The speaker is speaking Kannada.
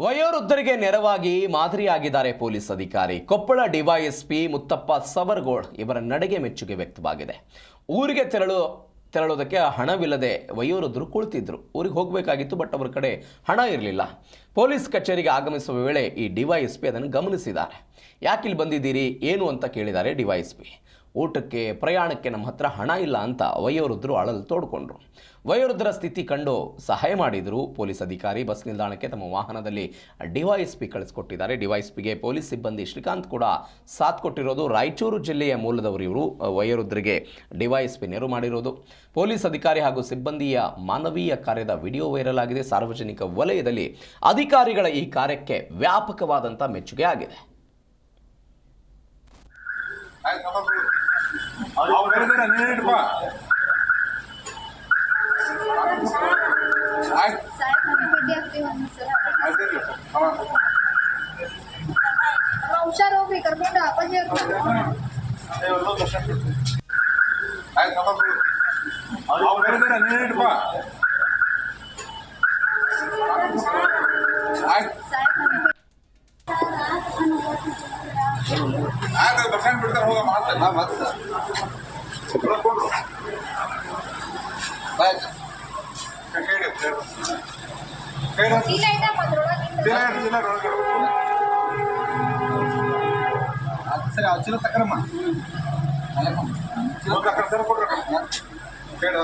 ವಯೋವೃದ್ಧರಿಗೆ ನೆರವಾಗಿ ಮಾದರಿಯಾಗಿದ್ದಾರೆ ಪೊಲೀಸ್ ಅಧಿಕಾರಿ. ಕೊಪ್ಪಳ ಡಿವೈಎಸ್ಪಿ ಮುತ್ತಪ್ಪ ಸವರಗೋಳ್ ಇವರ ನಡೆಗೆ ಮೆಚ್ಚುಗೆ ವ್ಯಕ್ತವಾಗಿದೆ. ಊರಿಗೆ ತೆರಳೋದಕ್ಕೆ ಹಣವಿಲ್ಲದೆ ವಯೋವೃದ್ಧರು ಕುಳಿತಿದ್ರು. ಊರಿಗೆ ಹೋಗಬೇಕಾಗಿತ್ತು, ಬಟ್ ಅವರ ಕಡೆ ಹಣ ಇರಲಿಲ್ಲ. ಪೊಲೀಸ್ ಕಚೇರಿಗೆ ಆಗಮಿಸುವ ವೇಳೆ ಈ ಡಿವೈಎಸ್ಪಿ ಅದನ್ನು ಗಮನಿಸಿದ್ದಾರೆ. ಯಾಕಿಲ್ಲಿ ಬಂದಿದ್ದೀರಿ ಏನು ಅಂತ ಕೇಳಿದ್ದಾರೆ ಡಿವೈಎಸ್ಪಿ. ಊಟಕ್ಕೆ ಪ್ರಯಾಣಕ್ಕೆ ನಮ್ಮ ಹತ್ರ ಹಣ ಇಲ್ಲ ಅಂತ ವಯೋವೃದ್ಧರು ಅಳಲು ತೋಡ್ಕೊಂಡ್ರು. ವಯೋವೃದ್ಧರ ಸ್ಥಿತಿ ಕಂಡು ಸಹಾಯ ಮಾಡಿದರು ಪೊಲೀಸ್ ಅಧಿಕಾರಿ. ಬಸ್ ನಿಲ್ದಾಣಕ್ಕೆ ತಮ್ಮ ವಾಹನದಲ್ಲಿ ಡಿವೈಎಸ್ಪಿ ಕಳಿಸ್ಕೊಟ್ಟಿದ್ದಾರೆ. ಡಿವೈಎಸ್ಪಿಗೆ ಪೊಲೀಸ್ ಸಿಬ್ಬಂದಿ ಶ್ರೀಕಾಂತ್ ಕೂಡ ಸಾಥ್ ಕೊಟ್ಟಿರೋದು. ರಾಯಚೂರು ಜಿಲ್ಲೆಯ ಮೂಲದವರು ಇವರು. ವಯೋವೃದ್ಧರಿಗೆ ಡಿವೈಎಸ್ಪಿ ನೆರವು ಮಾಡಿರೋದು. ಪೊಲೀಸ್ ಅಧಿಕಾರಿ ಹಾಗೂ ಸಿಬ್ಬಂದಿಯ ಮಾನವೀಯ ಕಾರ್ಯದ ವಿಡಿಯೋ ವೈರಲ್ ಆಗಿದೆ. ಸಾರ್ವಜನಿಕ ವಲಯದಲ್ಲಿ ಅಧಿಕಾರಿಗಳ ಈ ಕಾರ್ಯಕ್ಕೆ ವ್ಯಾಪಕವಾದಂಥ ಮೆಚ್ಚುಗೆ ಆಗಿದೆ. ಹುಷಾರ್ ಹೋಗ್ರಿ, ಕರ್ಕೊಂಡು ಅಪ್ಪಾಜಿ ದರ್ಶನ ಬಿಡ್ತಾರೆ. ಹೋಗ ಸರಿ ಚಿಲ್ಲ ತಕ್ಕರಮ್ಮ ಸರ್ ಕೊಡ್ರಿ ಹೇಳು.